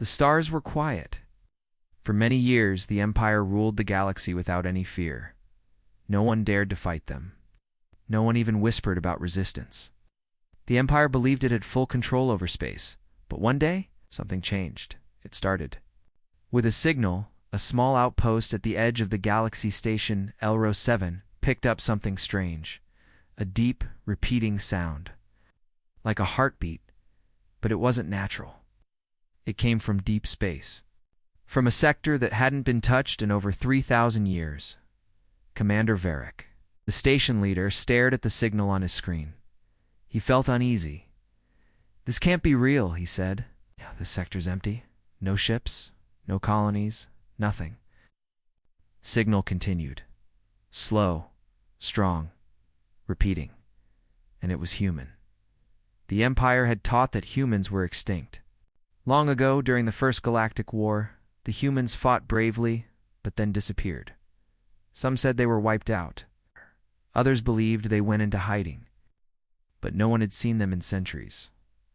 The stars were quiet. For many years, the Empire ruled the galaxy without any fear. No one dared to fight them. No one even whispered about resistance. The Empire believed it had full control over space, but one day, something changed. It started. With a signal, a small outpost at the edge of the galaxy station Elro 7 picked up something strange. A deep, repeating sound. Like a heartbeat, but it wasn't natural. It came from deep space. From a sector that hadn't been touched in over 3,000 years. Commander Varric, the station leader, stared at the signal on his screen. He felt uneasy. "This can't be real," he said. "This sector's empty. No ships, no colonies, nothing." Signal continued. Slow, strong, repeating. And it was human. The Empire had taught that humans were extinct. Long ago, during the First Galactic War, the humans fought bravely, but then disappeared. Some said they were wiped out. Others believed they went into hiding. But no one had seen them in centuries,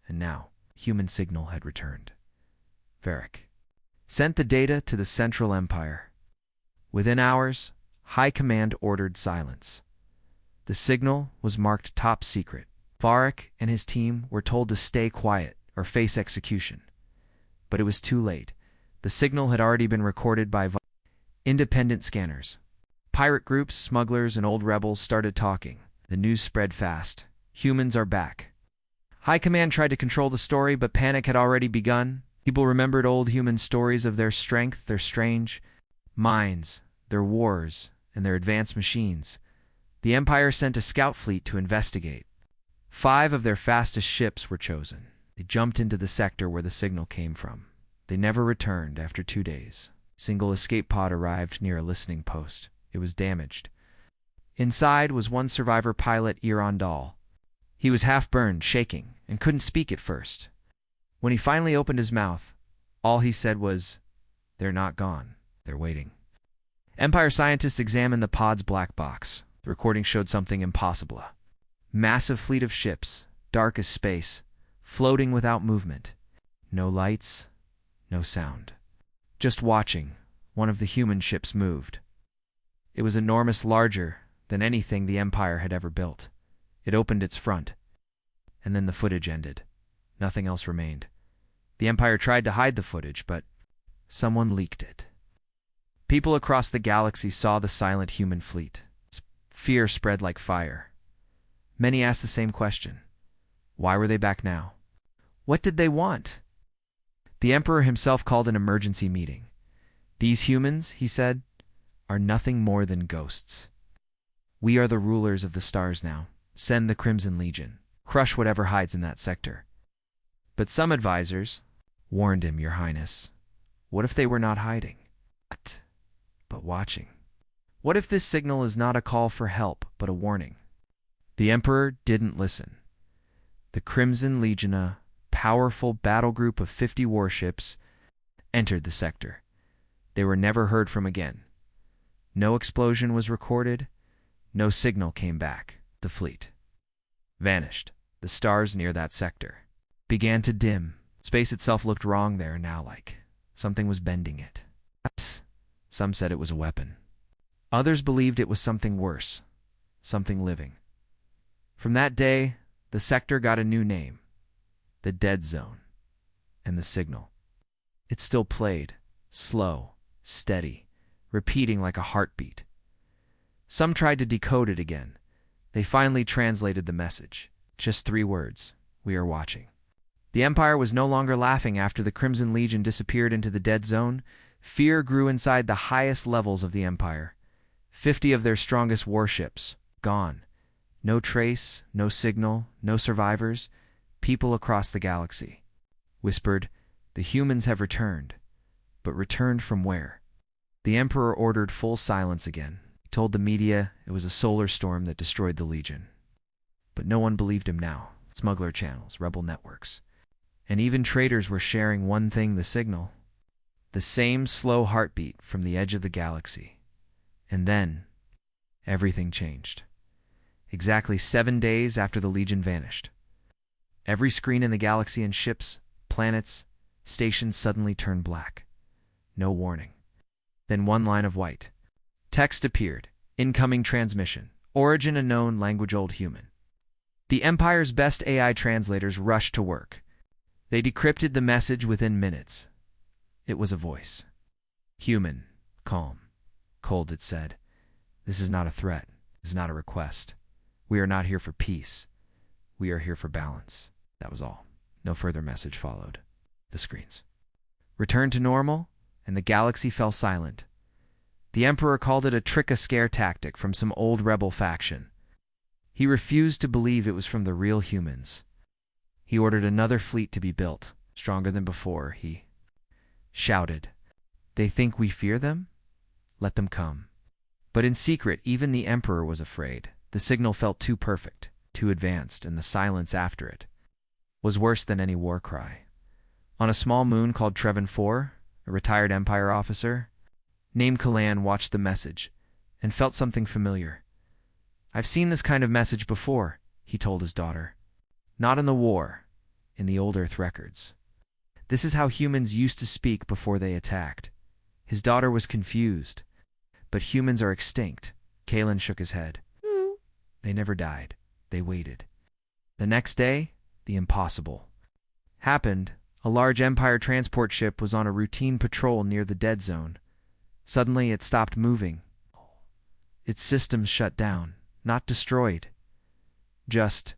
and now, human signal had returned. Varric sent the data to the Central Empire. Within hours, High Command ordered silence. The signal was marked top secret. Varric and his team were told to stay quiet or face execution. But it was too late. The signal had already been recorded by independent scanners. Pirate groups, smugglers, and old rebels started talking. The news spread fast. Humans are back. High Command tried to control the story, but panic had already begun. People remembered old human stories of their strength, their strange minds, their wars, and their advanced machines. The Empire sent a scout fleet to investigate. 5 of their fastest ships were chosen. They jumped into the sector where the signal came from. They never returned after 2 days. A single escape pod arrived near a listening post. It was damaged. Inside was one survivor pilot, Irondal. He was half-burned, shaking, and couldn't speak at first. When he finally opened his mouth, all he said was, "They're not gone. They're waiting." Empire scientists examined the pod's black box. The recording showed something impossible. A massive fleet of ships, dark as space, floating without movement. No lights, no sound. Just watching, one of the human ships moved. It was enormous, larger than anything the Empire had ever built. It opened its front, and then the footage ended. Nothing else remained. The Empire tried to hide the footage, but someone leaked it. People across the galaxy saw the silent human fleet. Fear spread like fire. Many asked the same question. Why were they back now? What did they want? The Emperor himself called an emergency meeting. "These humans," he said, "are nothing more than ghosts. We are the rulers of the stars now. Send the Crimson Legion. Crush whatever hides in that sector." But some advisors warned him, "Your Highness, what if they were not hiding? But watching? What if this signal is not a call for help, but a warning?" The Emperor didn't listen. The Crimson Legion, a powerful battle group of 50 warships, entered the sector. They were never heard from again. No explosion was recorded. No signal came back. The fleet vanished. The stars near that sector began to dim. Space itself looked wrong there now, like something was bending it. Some said it was a weapon. Others believed it was something worse, something living. From that day, the sector got a new name, the Dead Zone, and the signal. It still played, slow, steady, repeating like a heartbeat. Some tried to decode it again. They finally translated the message. Just 3 words: "We are watching." The Empire was no longer laughing after the Crimson Legion disappeared into the Dead Zone. Fear grew inside the highest levels of the Empire. 50 of their strongest warships, gone. No trace, no signal, no survivors. People across the galaxy whispered, "The humans have returned." But returned from where? The Emperor ordered full silence again. He told the media it was a solar storm that destroyed the Legion. But no one believed him now. Smuggler channels, rebel networks, and even traitors were sharing one thing: the signal. The same slow heartbeat from the edge of the galaxy. And then, everything changed. Exactly 7 days after the Legion vanished. Every screen in the galaxy and ships, planets, Stations suddenly turned black. No warning. Then one line of white. Text appeared. Incoming transmission. Origin unknown, language old human. The Empire's best AI translators rushed to work. They decrypted the message within minutes. It was a voice. Human. Calm. Cold, it said. This is not a threat. This is not a request. We are not here for peace. We are here for balance. That was all. No further message followed. The screens returned to normal, and the galaxy fell silent. The Emperor called it a trick-a-scare tactic from some old rebel faction. He refused to believe it was from the real humans. He ordered another fleet to be built, stronger than before. He shouted, "They think we fear them? Let them come." But in secret, even the Emperor was afraid. The signal felt too perfect, too advanced, and the silence after it was worse than any war cry. On a small moon called Trevin 4, a retired Empire officer named Kalan watched the message and felt something familiar. "I've seen this kind of message before," he told his daughter. "Not in the war, in the old Earth records. This is how humans used to speak before they attacked." His daughter was confused. "But humans are extinct." Kalan shook his head. "They never died. They waited." The next day, the impossible happened. A large Empire transport ship was on a routine patrol near the dead zone. Suddenly, it stopped moving. Its systems shut down, not destroyed. Just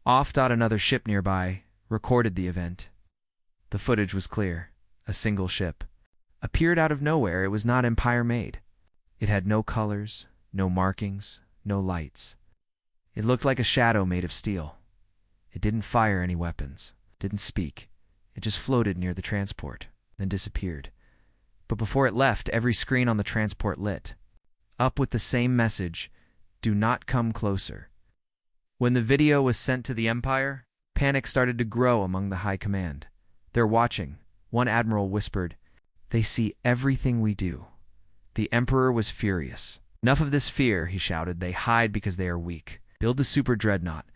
off. Another ship nearby recorded the event. The footage was clear. A single ship appeared out of nowhere. It was not Empire-made. It had no colors, no markings, no lights. It looked like a shadow made of steel. It didn't fire any weapons, didn't speak. It just floated near the transport, then disappeared. But before it left, every screen on the transport lit up with the same message: "Do not come closer." When the video was sent to the Empire, panic started to grow among the high command. "They're watching," one admiral whispered. "They see everything we do." The Emperor was furious. "Enough of this fear," he shouted. "They hide because they are weak. Build the super dreadnought.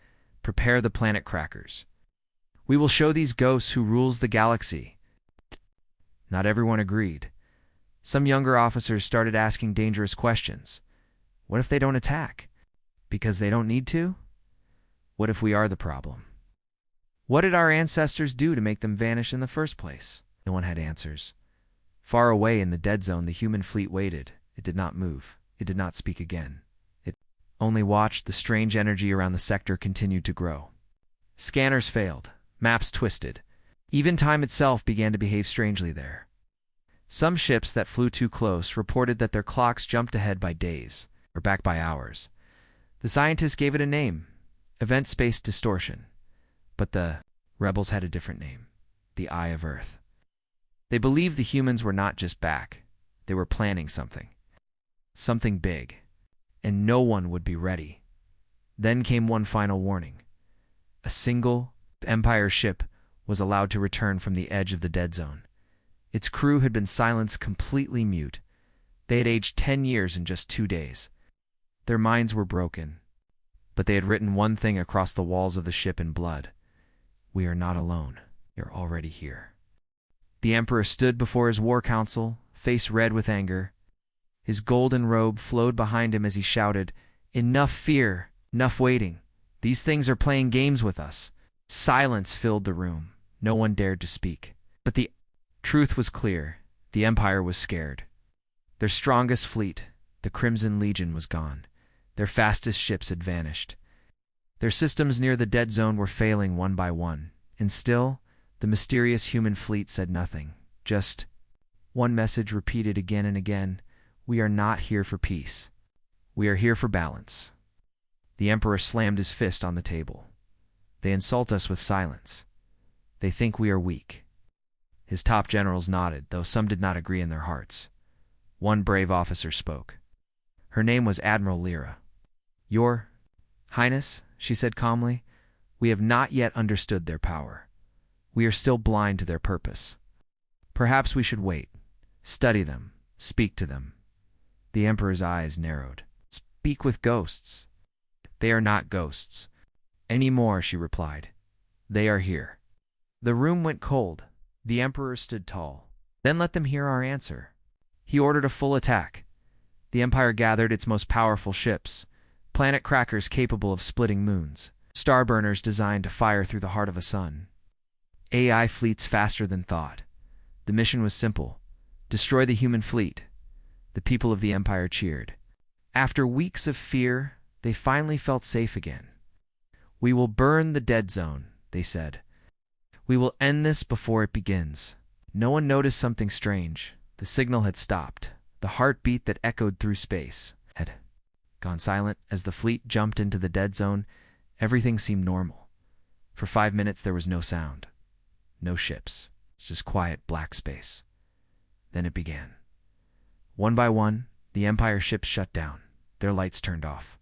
Prepare the planet crackers. We will show these ghosts who rules the galaxy." Not everyone agreed. Some younger officers started asking dangerous questions. What if they don't attack? Because they don't need to? What if we are the problem? What did our ancestors do to make them vanish in the first place? No one had answers. Far away in the dead zone, the human fleet waited. It did not move. It did not speak again. It only watched. The strange energy around the sector continued to grow. Scanners failed. Maps twisted. Even time itself began to behave strangely there. Some ships that flew too close reported that their clocks jumped ahead by days, or back by hours. The scientists gave it a name: event space distortion. But the rebels had a different name: the Eye of Earth. They believed the humans were not just back. They were planning something. Something big. And no one would be ready. Then came one final warning. A single Empire ship was allowed to return from the edge of the dead zone. Its crew had been silenced, completely mute. They had aged 10 years in just 2 days. Their minds were broken. But they had written one thing across the walls of the ship in blood: "We are not alone. You're already here." The Emperor stood before his war council, face red with anger. His golden robe flowed behind him as he shouted, "Enough fear, enough waiting. These things are playing games with us." Silence filled the room. No one dared to speak. But the truth was clear. The Empire was scared. Their strongest fleet, the Crimson Legion, was gone. Their fastest ships had vanished. Their systems near the dead zone were failing one by one. And still, the mysterious human fleet said nothing. Just one message repeated again and again: "We are not here for peace. We are here for balance." The Emperor slammed his fist on the table. "They insult us with silence. They think we are weak." His top generals nodded, though some did not agree in their hearts. One brave officer spoke. Her name was Admiral Lyra. "Your Highness," she said calmly, "we have not yet understood their power. We are still blind to their purpose. Perhaps we should wait, study them, speak to them." The Emperor's eyes narrowed. "Speak with ghosts." "They are not ghosts anymore," she replied. "They are here." The room went cold. The Emperor stood tall. Then let them hear our answer. He ordered a full attack. The Empire gathered its most powerful ships, planet crackers capable of splitting moons, starburners designed to fire through the heart of a sun, AI fleets faster than thought. The mission was simple: destroy the human fleet. The people of the Empire cheered. After weeks of fear, they finally felt safe again. "We will burn the dead zone," they said. "We will end this before it begins." No one noticed something strange. The signal had stopped. The heartbeat that echoed through space had gone silent. As the fleet jumped into the dead zone, everything seemed normal. For 5 minutes there was no sound. No ships. Just quiet black space. Then it began. One by one, the Empire ships shut down. Their lights turned off.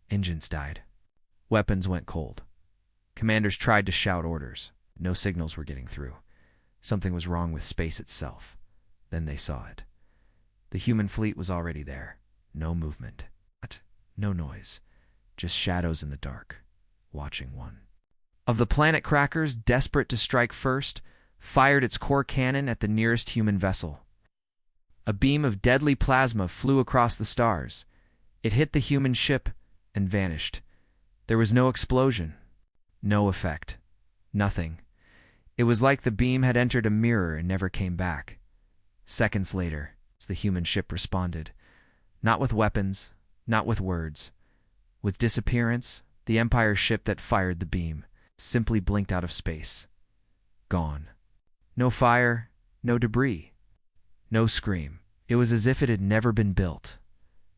Engines died. Weapons went cold. Commanders tried to shout orders. No signals were getting through. Something was wrong with space itself. Then they saw it. The human fleet was already there. No movement. No noise. Just shadows in the dark, watching one of the planet crackers, desperate to strike first, fired its core cannon at the nearest human vessel. A beam of deadly plasma flew across the stars. It hit the human ship and vanished. There was no explosion, no effect, nothing. It was like the beam had entered a mirror and never came back. Seconds later, the human ship responded. Not with weapons, not with words. With disappearance, the Empire ship that fired the beam simply blinked out of space. Gone. No fire, no debris, no scream. It was as if it had never been built.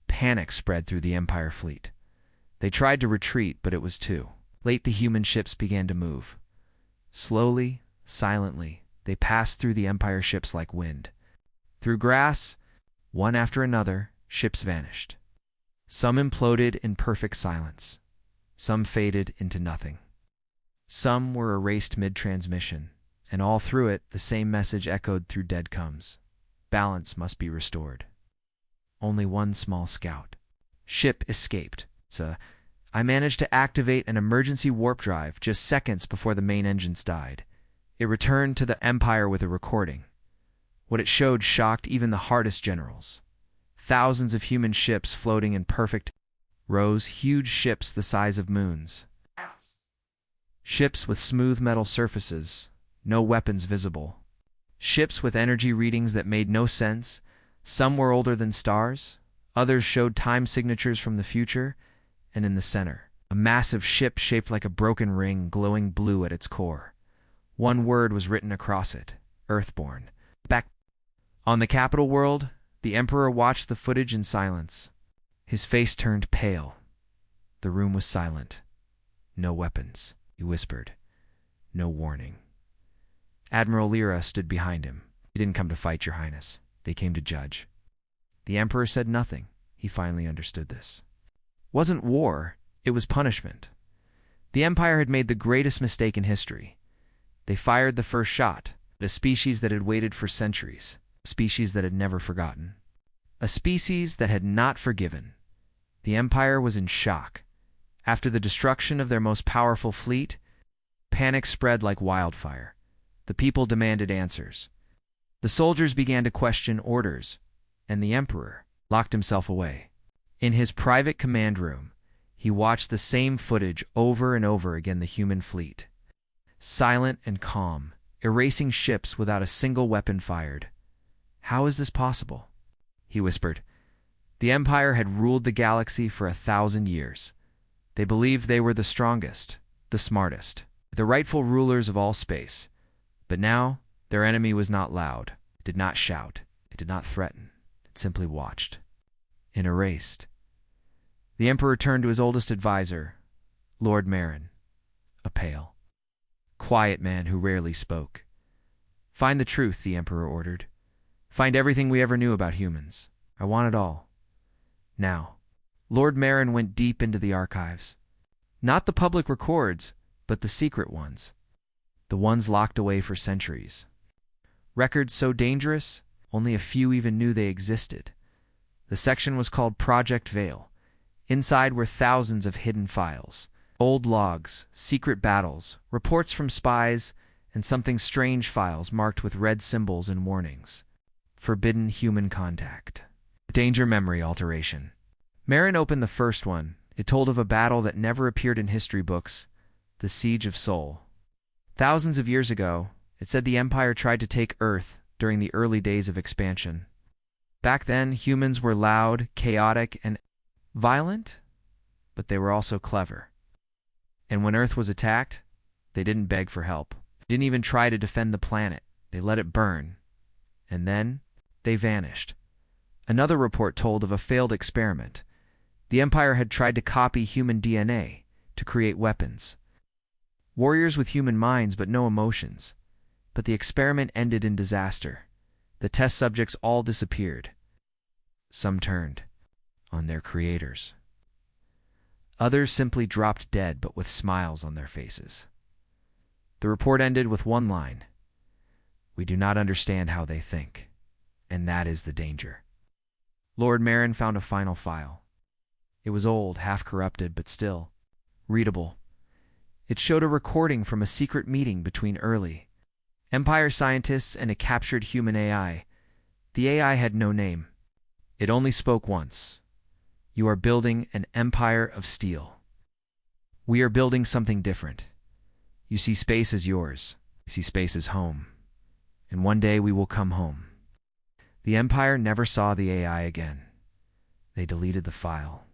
Panic spread through the Empire fleet. They tried to retreat, but it was too late. The human ships began to move. Slowly, silently, they passed through the Empire ships like wind. Through grass, one after another, ships vanished. Some imploded in perfect silence. Some faded into nothing. Some were erased mid-transmission, and all through it the same message echoed through dead coms. Balance must be restored. Only one small scout ship escaped. I managed to activate an emergency warp drive just seconds before the main engines died. It returned to the Empire with a recording. What it showed shocked even the hardest generals. Thousands of human ships floating in perfect rows, huge ships the size of moons. Ships with smooth metal surfaces, no weapons visible. Ships with energy readings that made no sense. Some were older than stars. Others showed time signatures from the future. And in the center, a massive ship shaped like a broken ring, glowing blue at its core. One word was written across it: Earthborn. Back on the capital world, the Emperor watched the footage in silence. His face turned pale. The room was silent. No weapons, he whispered. No warning. Admiral Lyra stood behind him. "They didn't come to fight, Your Highness. They came to judge." The Emperor said nothing. He finally understood this. It wasn't war, it was punishment. The Empire had made the greatest mistake in history. They fired the first shot at a species that had waited for centuries, a species that had never forgotten, a species that had not forgiven. The Empire was in shock. After the destruction of their most powerful fleet, panic spread like wildfire. The people demanded answers. The soldiers began to question orders, and the Emperor locked himself away. In his private command room, he watched the same footage over and over again: the human fleet, silent and calm, erasing ships without a single weapon fired. "How is this possible?" he whispered. The Empire had ruled the galaxy for 1,000 years. They believed they were the strongest, the smartest, the rightful rulers of all space. But now, their enemy was not loud. It did not shout. It did not threaten. It simply watched and erased. The Emperor turned to his oldest advisor, Lord Marin, a pale, quiet man who rarely spoke. "Find the truth," the Emperor ordered. "Find everything we ever knew about humans. I want it all. Now." Lord Marin went deep into the archives. Not the public records, but the secret ones. The ones locked away for centuries. Records so dangerous, only a few even knew they existed. The section was called Project Veil. Inside were thousands of hidden files, old logs, secret battles, reports from spies, and something strange files marked with red symbols and warnings. Forbidden human contact. Danger memory alteration. Marin opened the first one. It told of a battle that never appeared in history books, the Siege of Seoul. Thousands of years ago, it said the Empire tried to take Earth during the early days of expansion. Back then, humans were loud, chaotic, and violent, but they were also clever. And when Earth was attacked, they didn't beg for help. They didn't even try to defend the planet. They let it burn. And then, they vanished. Another report told of a failed experiment. The Empire had tried to copy human DNA to create weapons. Warriors with human minds but no emotions. But the experiment ended in disaster. The test subjects all disappeared. Some turned on their creators. Others simply dropped dead but with smiles on their faces. The report ended with one line. We do not understand how they think, and that is the danger. Lord Marin found a final file. It was old, half-corrupted, but still readable. It showed a recording from a secret meeting between early Empire scientists and a captured human AI. The AI had no name. It only spoke once. You are building an empire of steel. We are building something different. You see space as yours. You see space as home. And one day we will come home. The Empire never saw the AI again. They deleted the file.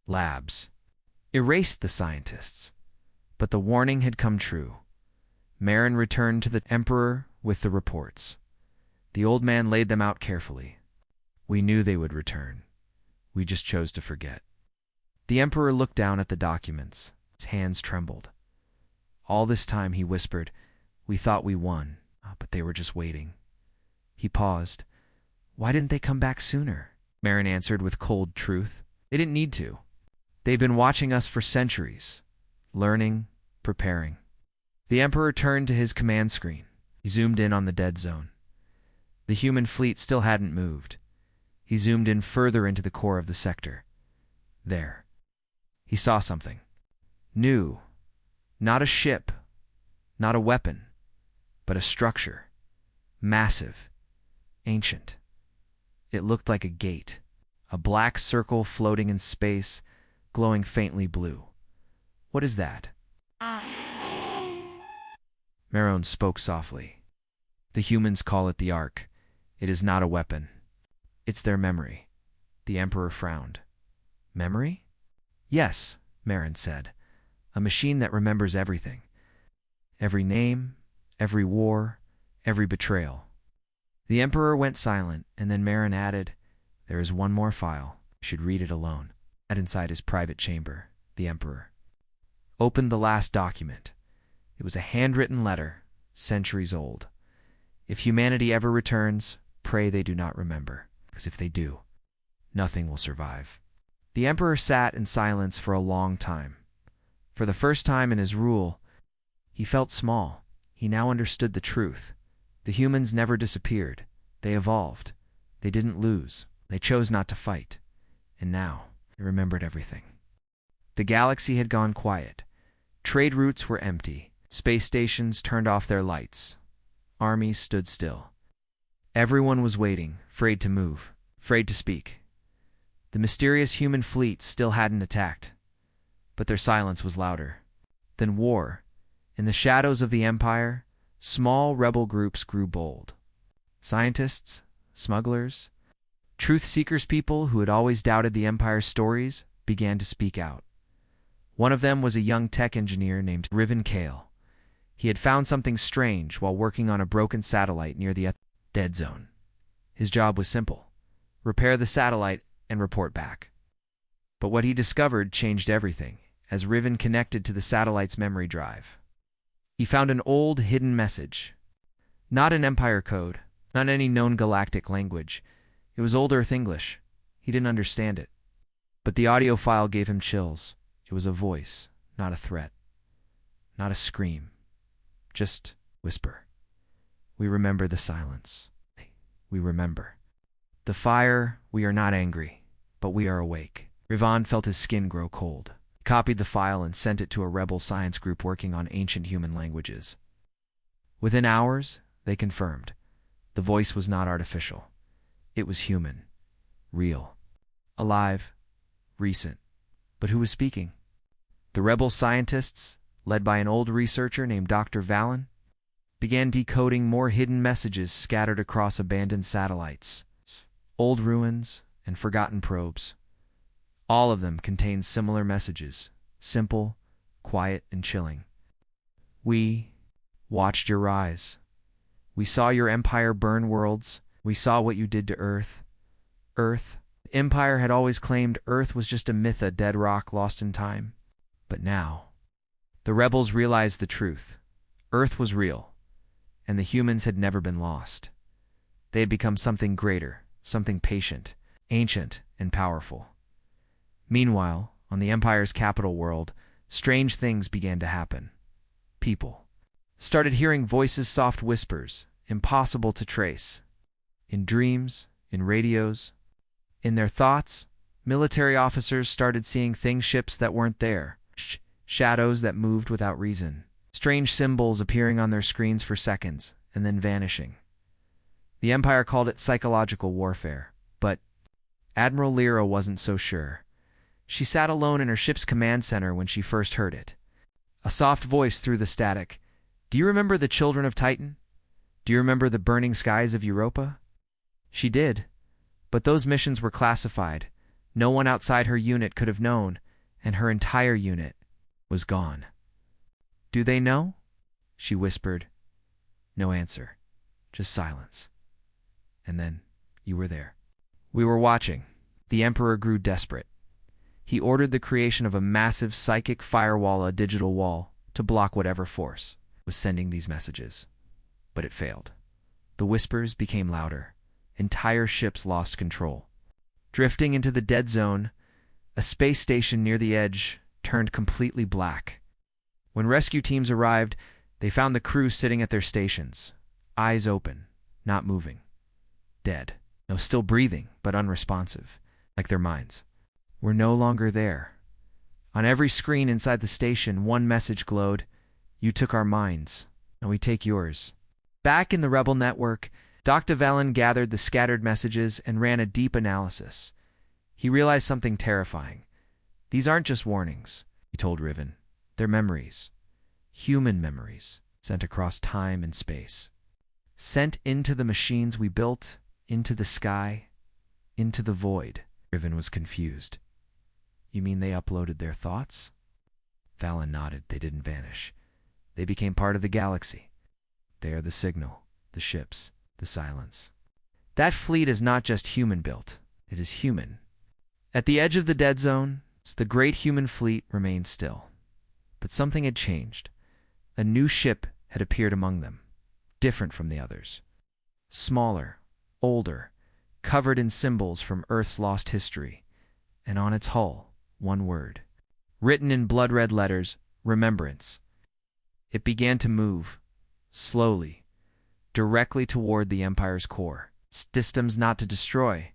Labs erased the scientists. But the warning had come true. Marin returned to the Emperor with the reports. The old man laid them out carefully. We knew they would return. We just chose to forget. The Emperor looked down at the documents. His hands trembled. All this time he whispered, we thought we won, but they were just waiting. He paused. Why didn't they come back sooner? Marin answered with cold truth. They didn't need to. They've been watching us for centuries. Learning, preparing. The Emperor turned to his command screen. He zoomed in on the dead zone. The human fleet still hadn't moved. He zoomed in further into the core of the sector. There. He saw something. New. Not a ship. Not a weapon. But a structure. Massive. Ancient. It looked like a gate. A black circle floating in space, glowing faintly blue. What is that? Maron spoke softly. The humans call it the Ark. It is not a weapon. It's their memory. The Emperor frowned. Memory? Yes, Marin said. A machine that remembers everything. Every name, every war, every betrayal. The Emperor went silent, and then Marin added, there is one more file. You should read it alone. Inside his private chamber, the Emperor opened the last document. It was a handwritten letter, centuries old. If humanity ever returns, pray they do not remember, because if they do, nothing will survive. The Emperor sat in silence for a long time. For the first time in his rule, he felt small. He now understood the truth. The humans never disappeared. They evolved. They didn't lose. They chose not to fight. And now, he remembered everything. The galaxy had gone quiet. Trade routes were empty. Space stations turned off their lights. Armies stood still. Everyone was waiting, afraid to move, afraid to speak. The mysterious human fleet still hadn't attacked, but their silence was louder. Then war. In the shadows of the Empire, small rebel groups grew bold. Scientists, smugglers, truth-seekers, people who had always doubted the Empire's stories began to speak out. One of them was a young tech engineer named Riven Kale. He had found something strange while working on a broken satellite near the dead zone. His job was simple: repair the satellite and report back. But what he discovered changed everything as Riven connected to the satellite's memory drive. He found an old, hidden message. Not in Empire code, not any known galactic language. It was Old Earth English. He didn't understand it. But the audio file gave him chills. It was a voice, not a threat. Not a scream. Just whisper. We remember the silence. We remember. The fire, we are not angry, but we are awake. Rivan felt his skin grow cold. He copied the file and sent it to a rebel science group working on ancient human languages. Within hours, they confirmed. The voice was not artificial. It was human, real, alive, recent. But who was speaking? The rebel scientists, led by an old researcher named Dr. Valen, began decoding more hidden messages scattered across abandoned satellites, old ruins, and forgotten probes. All of them contained similar messages, simple, quiet, and chilling. We watched your rise. We saw your empire burn worlds. We saw what you did to Earth. Earth. The Empire had always claimed Earth was just a myth, a dead rock lost in time. But now, the rebels realized the truth. Earth was real, and the humans had never been lost. They had become something greater, something patient, ancient, and powerful. Meanwhile, on the Empire's capital world, strange things began to happen. People started hearing voices, soft whispers, impossible to trace. In dreams, in radios, in their thoughts, military officers started seeing things, ships that weren't there, shadows that moved without reason, strange symbols appearing on their screens for seconds and then vanishing. The Empire called it psychological warfare, but Admiral Lyra wasn't so sure. She sat alone in her ship's command center when she first heard it. A soft voice through the static. Do you remember the children of Titan? Do you remember the burning skies of Europa? She did, but those missions were classified. No one outside her unit could have known, and her entire unit was gone. Do they know? She whispered. No answer, just silence. And then you were there. We were watching. The Emperor grew desperate. He ordered the creation of a massive psychic firewall, a digital wall, to block whatever force was sending these messages. But it failed. The whispers became louder. Entire ships lost control. Drifting into the dead zone, a space station near the edge turned completely black. When rescue teams arrived, they found the crew sitting at their stations, eyes open, not moving. Dead. No, still breathing, but unresponsive, like their minds were no longer there. On every screen inside the station, one message glowed. You took our minds, and we take yours. Back in the rebel network, Dr. Valen gathered the scattered messages and ran a deep analysis. He realized something terrifying. These aren't just warnings, he told Riven. They're memories. Human memories, sent across time and space. Sent into the machines we built, into the sky, into the void. Riven was confused. You mean they uploaded their thoughts? Valen nodded. They didn't vanish. They became part of the galaxy. They are the signal, the ships, the silence. That fleet is not just human-built. It is human. At the edge of the dead zone, the great human fleet remained still. But something had changed. A new ship had appeared among them, different from the others. Smaller, older, covered in symbols from Earth's lost history, and on its hull, one word, written in blood-red letters, remembrance. It began to move, slowly, directly toward the Empire's core. Systems not to destroy,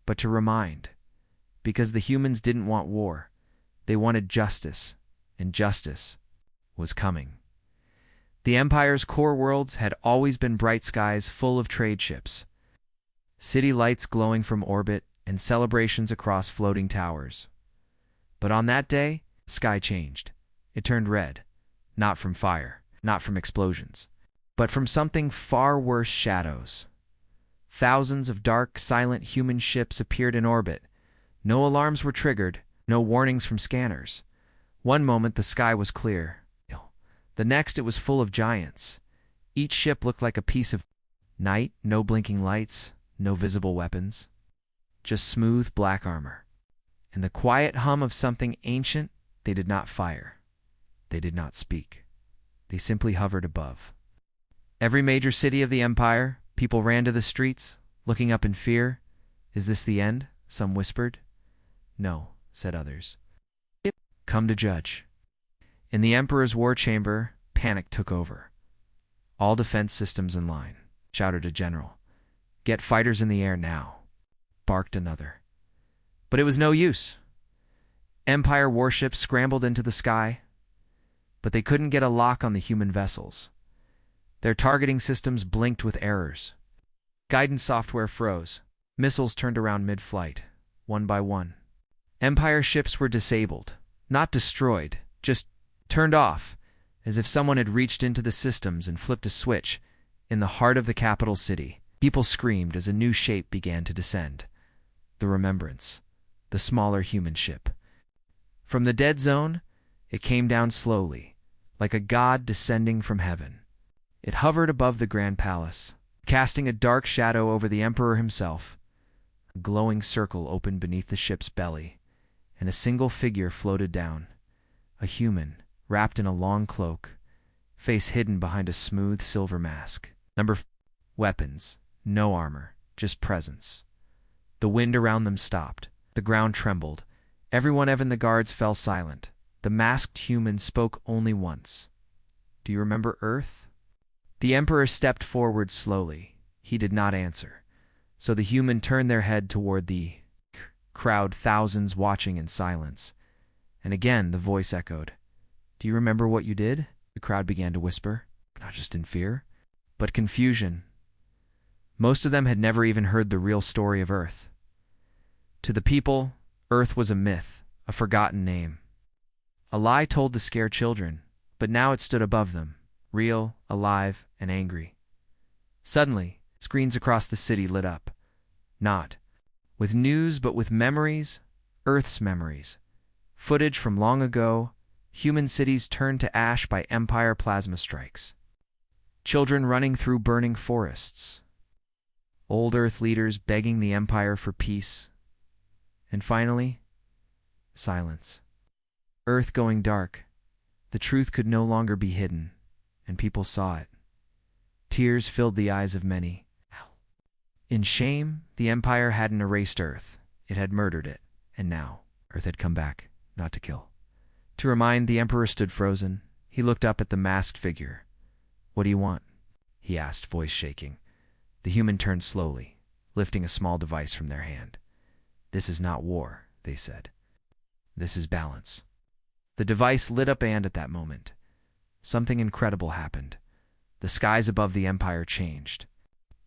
but to remind. Because the humans didn't want war. They wanted justice, and justice was coming. The Empire's core worlds had always been bright skies full of trade ships, city lights glowing from orbit, and celebrations across floating towers. But on that day, the sky changed. It turned red, not from fire, not from explosions, but from something far worse, shadows. Thousands of dark, silent human ships appeared in orbit. No alarms were triggered, no warnings from scanners. One moment the sky was clear. The next it was full of giants. Each ship looked like a piece of night, no blinking lights, no visible weapons. Just smooth black armor. And the quiet hum of something ancient. They did not fire. They did not speak. They simply hovered above. Every major city of the Empire, people ran to the streets, looking up in fear. Is this the end? Some whispered. No, said others. Come to judge. In the Emperor's war chamber, panic took over. All defense systems in line, shouted a general. Get fighters in the air now, barked another. But it was no use. Empire warships scrambled into the sky, but they couldn't get a lock on the human vessels. Their targeting systems blinked with errors. Guidance software froze. Missiles turned around mid-flight, one by one. Empire ships were disabled, not destroyed, just turned off, as if someone had reached into the systems and flipped a switch. In the heart of the capital city, people screamed as a new shape began to descend. The Remembrance, the smaller human ship. From the dead zone, it came down slowly, like a god descending from heaven. It hovered above the Grand Palace, casting a dark shadow over the Emperor himself. A glowing circle opened beneath the ship's belly, and a single figure floated down. A human, wrapped in a long cloak, face hidden behind a smooth silver mask. Weapons, no armor, just presence. The wind around them stopped. The ground trembled. Everyone, even the guards, fell silent. The masked human spoke only once. "Do you remember Earth?" The Emperor stepped forward slowly. He did not answer, so the human turned their head toward the crowd, thousands watching in silence. And again the voice echoed. "Do you remember what you did?" The crowd began to whisper, not just in fear, but confusion. Most of them had never even heard the real story of Earth. To the people, Earth was a myth, a forgotten name. A lie told to scare children, but now it stood above them, real, alive, and angry. Suddenly, screens across the city lit up. Not with news, but with memories, Earth's memories. Footage from long ago, human cities turned to ash by Empire plasma strikes. Children running through burning forests. Old Earth leaders begging the Empire for peace. And finally, silence. Earth going dark. The truth could no longer be hidden, and people saw it. Tears filled the eyes of many. In shame, the Empire hadn't erased Earth. It had murdered it, and now Earth had come back, not to kill. To remind, the Emperor stood frozen. He looked up at the masked figure. "What do you want?" he asked, voice shaking. The human turned slowly, lifting a small device from their hand. "This is not war," they said. "This is balance." The device lit up, and at that moment, something incredible happened. The skies above the Empire changed.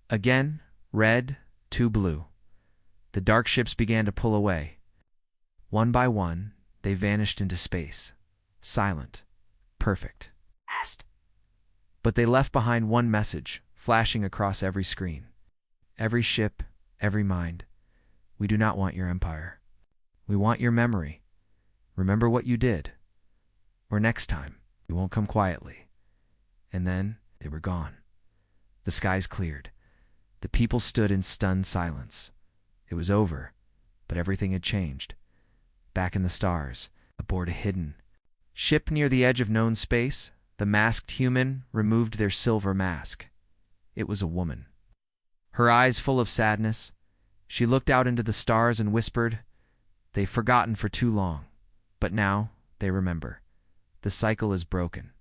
Again, red to blue. The dark ships began to pull away. One by one, they vanished into space. Silent. Perfect. But they left behind one message, flashing across every screen. Every ship, every mind. "We do not want your empire. We want your memory. Remember what you did. Or next time, we won't come quietly." And then they were gone. The skies cleared. The people stood in stunned silence. It was over, but everything had changed. Back in the stars, aboard a hidden ship near the edge of known space, the masked human removed their silver mask. It was a woman. Her eyes full of sadness, she looked out into the stars and whispered, "They've forgotten for too long, but now they remember. The cycle is broken."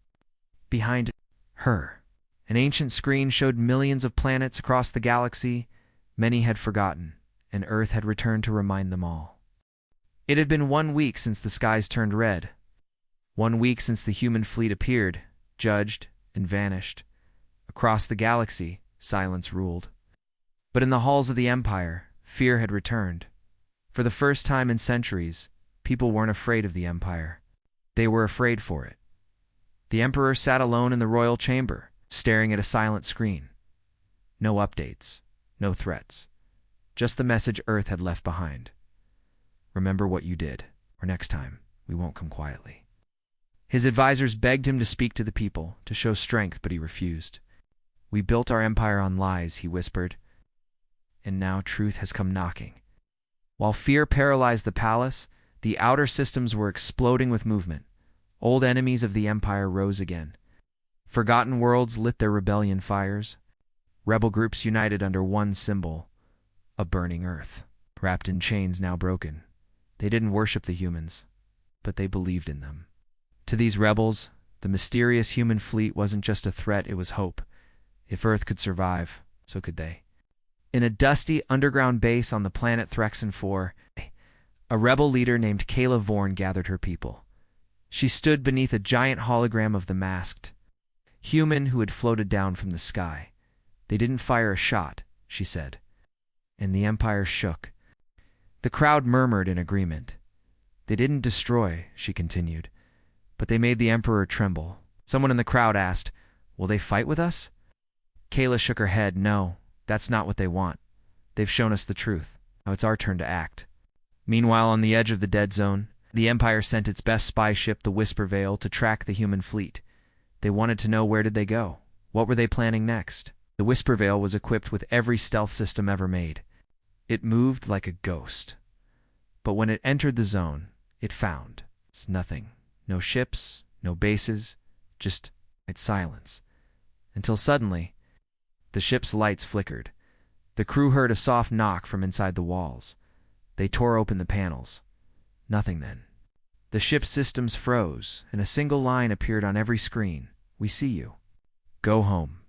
Behind her, an ancient screen showed millions of planets across the galaxy. Many had forgotten, and Earth had returned to remind them all. It had been 1 week since the skies turned red. 1 week since the human fleet appeared, judged, and vanished. Across the galaxy, silence ruled. But in the halls of the Empire, fear had returned. For the first time in centuries, people weren't afraid of the Empire. They were afraid for it. The Emperor sat alone in the royal chamber, staring at a silent screen. No updates, no threats. Just the message Earth had left behind. "Remember what you did, or next time, we won't come quietly." His advisors begged him to speak to the people, to show strength, but he refused. "We built our empire on lies," he whispered. "And now truth has come knocking." While fear paralyzed the palace, the outer systems were exploding with movement. Old enemies of the Empire rose again. Forgotten worlds lit their rebellion fires. Rebel groups united under one symbol, a burning Earth, wrapped in chains now broken. They didn't worship the humans, but they believed in them. To these rebels, the mysterious human fleet wasn't just a threat, it was hope. If Earth could survive, so could they. In a dusty underground base on the planet Threxen 4, a rebel leader named Kayla Vorn gathered her people. She stood beneath a giant hologram of the masked human who had floated down from the sky. They didn't fire a shot, she said. And the Empire shook. The crowd murmured in agreement. They didn't destroy, she continued, but they made the Emperor tremble. Someone in the crowd asked, "Will they fight with us?" Kayla shook her head. "No, that's not what they want. They've shown us the truth. Now it's our turn to act." Meanwhile, on the edge of the dead zone, the Empire sent its best spy ship, the Whisper Veil, to track the human fleet. They wanted to know, where did they go? What were they planning next? The Whisper Veil was equipped with every stealth system ever made. It moved like a ghost. But when it entered the zone, it found nothing. No ships, no bases, just silence. Until suddenly, the ship's lights flickered. The crew heard a soft knock from inside the walls. They tore open the panels. Nothing then. The ship's systems froze, and a single line appeared on every screen. "We see you. Go home."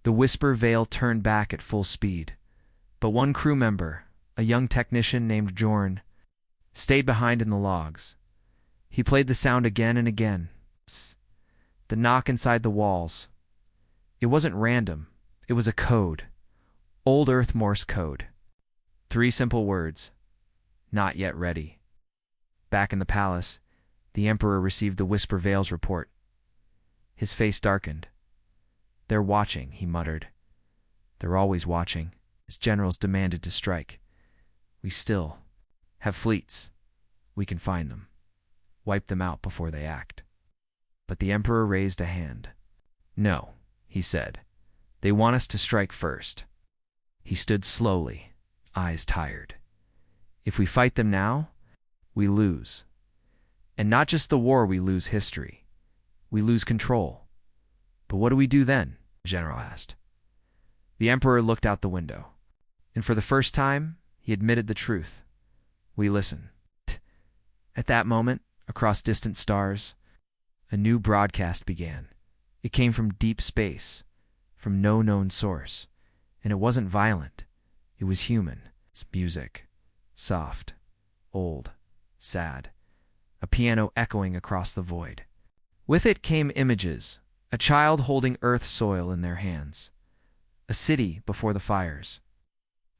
The Whisper Veil turned back at full speed. But one crew member, a young technician named Jorn, stayed behind in the logs. He played the sound again and again. The knock inside the walls. It wasn't random. It was a code. Old Earth Morse code. 3 simple words. Not yet ready. Back in the palace, the Emperor received the Whisper Veil's report. His face darkened. "They're watching," he muttered. "They're always watching." His generals demanded to strike. "We still have fleets. We can find them. Wipe them out before they act." But the Emperor raised a hand. "No," he said. "They want us to strike first." He stood slowly, eyes tired. "If we fight them now, we lose. And not just the war, we lose history. We lose control." "But what do we do then?" the general asked. The Emperor looked out the window. And for the first time, he admitted the truth. "We listen." At that moment, across distant stars, a new broadcast began. It came from deep space, from no known source. And it wasn't violent. It was human. It's music. Soft. Old. Sad. A piano echoing across the void. With it came images. A child holding earth soil in their hands. A city before the fires.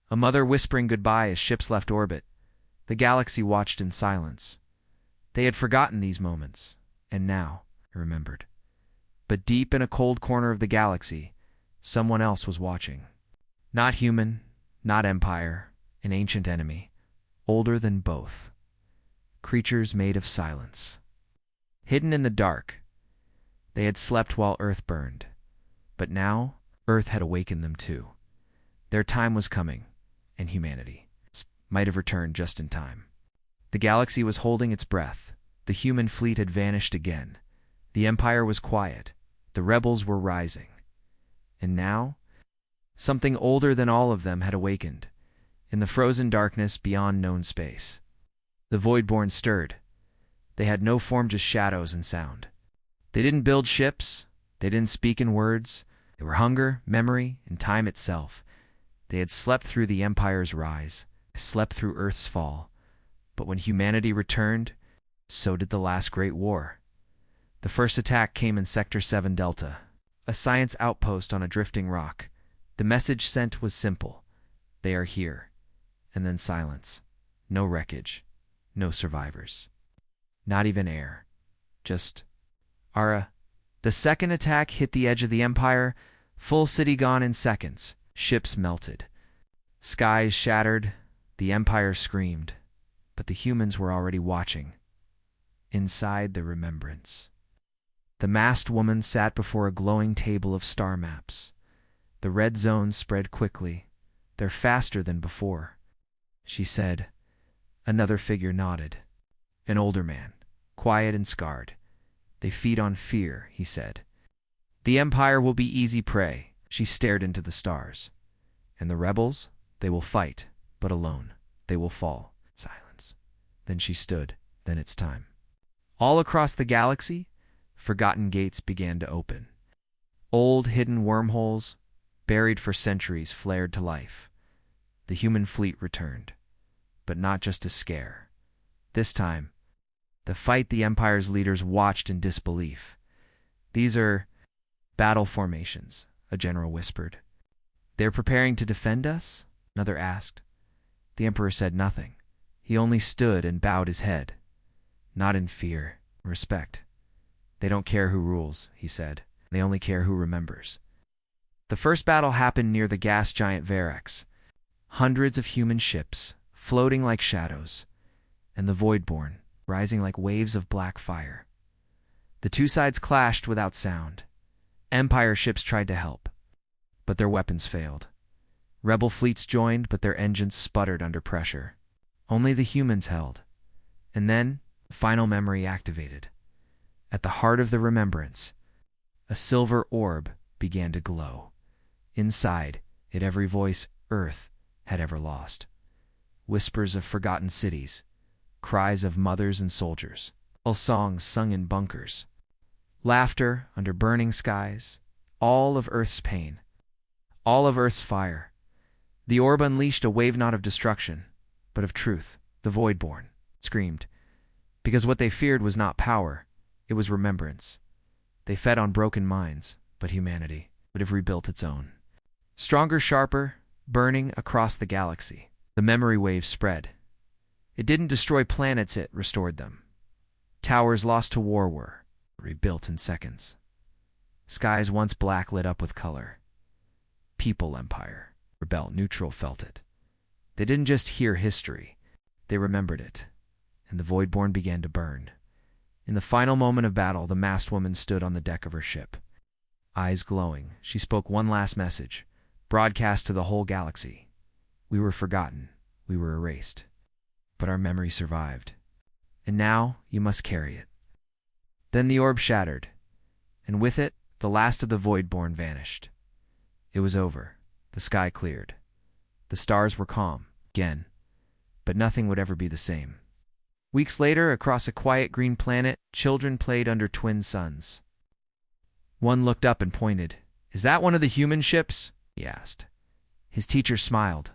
A mother whispering goodbye as ships left orbit. The galaxy watched in silence. They had forgotten these moments, and now, I remembered. But deep in a cold corner of the galaxy, someone else was watching. Not human, not empire, an ancient enemy, older than both. Creatures made of silence. Hidden in the dark, they had slept while Earth burned. But now, Earth had awakened them too. Their time was coming, and humanity might have returned just in time. The galaxy was holding its breath. The human fleet had vanished again. The Empire was quiet. The rebels were rising. And now, something older than all of them had awakened, in the frozen darkness beyond known space. The Voidborn stirred. They had no form, just shadows and sound. They didn't build ships. They didn't speak in words. They were hunger, memory, and time itself. They had slept through the Empire's rise, slept through Earth's fall. But when humanity returned, so did the last Great War. The first attack came in Sector 7 Delta, a science outpost on a drifting rock. The message sent was simple. They are here. And then silence. No wreckage. No survivors. Not even air. Just Ara. The second attack hit the edge of the Empire. Full city gone in seconds. Ships melted. Skies shattered. The Empire screamed. But the humans were already watching. Inside the remembrance. The masked woman sat before a glowing table of star maps. The red zones spread quickly. They're faster than before. She said. Another figure nodded. An older man, quiet and scarred. They feed on fear, he said. The Empire will be easy prey. She stared into the stars. And the rebels, they will fight, but alone. They will fall. Silence. Then she stood. Then it's time. All across the galaxy, forgotten gates began to open. Old hidden wormholes, buried for centuries, flared to life. The human fleet returned. But not just to scare. This time, the fight the Empire's leaders watched in disbelief. These are Battle formations, a general whispered. They're preparing to defend us? Another asked. The Emperor said nothing. He only stood and bowed his head. Not in fear, respect. They don't care who rules, he said. They only care who remembers. The first battle happened near the gas giant Verax. Hundreds of human ships, floating like shadows, and the Voidborn, rising like waves of black fire. The two sides clashed without sound. Empire ships tried to help, but their weapons failed. Rebel fleets joined, but their engines sputtered under pressure. Only the humans held. And then, final memory activated. At the heart of the remembrance, a silver orb began to glow. Inside it, every voice Earth had ever lost. Whispers of forgotten cities, cries of mothers and soldiers, all songs sung in bunkers, laughter under burning skies, all of Earth's pain, all of Earth's fire. The orb unleashed a wave not of destruction, but of truth. The Voidborn screamed, because what they feared was not power, it was remembrance. They fed on broken minds, but humanity would have rebuilt its own. Stronger, sharper, burning across the galaxy. The memory wave spread. It didn't destroy planets, it restored them. Towers lost to war were rebuilt in seconds. Skies once black lit up with color. People empire, rebel neutral felt it. They didn't just hear history, they remembered it. And the Voidborn began to burn. In the final moment of battle, the masked woman stood on the deck of her ship. Eyes glowing, she spoke one last message, broadcast to the whole galaxy. We were forgotten, we were erased. But our memory survived. And now you must carry it. Then the orb shattered, and with it, the last of the Voidborn vanished. It was over. The sky cleared. The stars were calm, again, but nothing would ever be the same. Weeks later, across a quiet green planet, children played under twin suns. One looked up and pointed. "Is that one of the human ships?" he asked. His teacher smiled.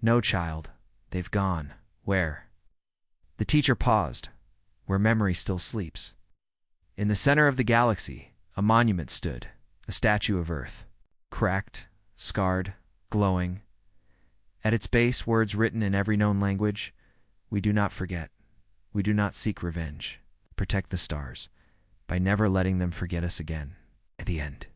"No, child. They've gone." "Where?" The teacher paused. "Where memory still sleeps." In the center of the galaxy, a monument stood, a statue of Earth, cracked, scarred, glowing. At its base, words written in every known language: "We do not forget. We do not seek revenge. Protect the stars by never letting them forget us again." At the end.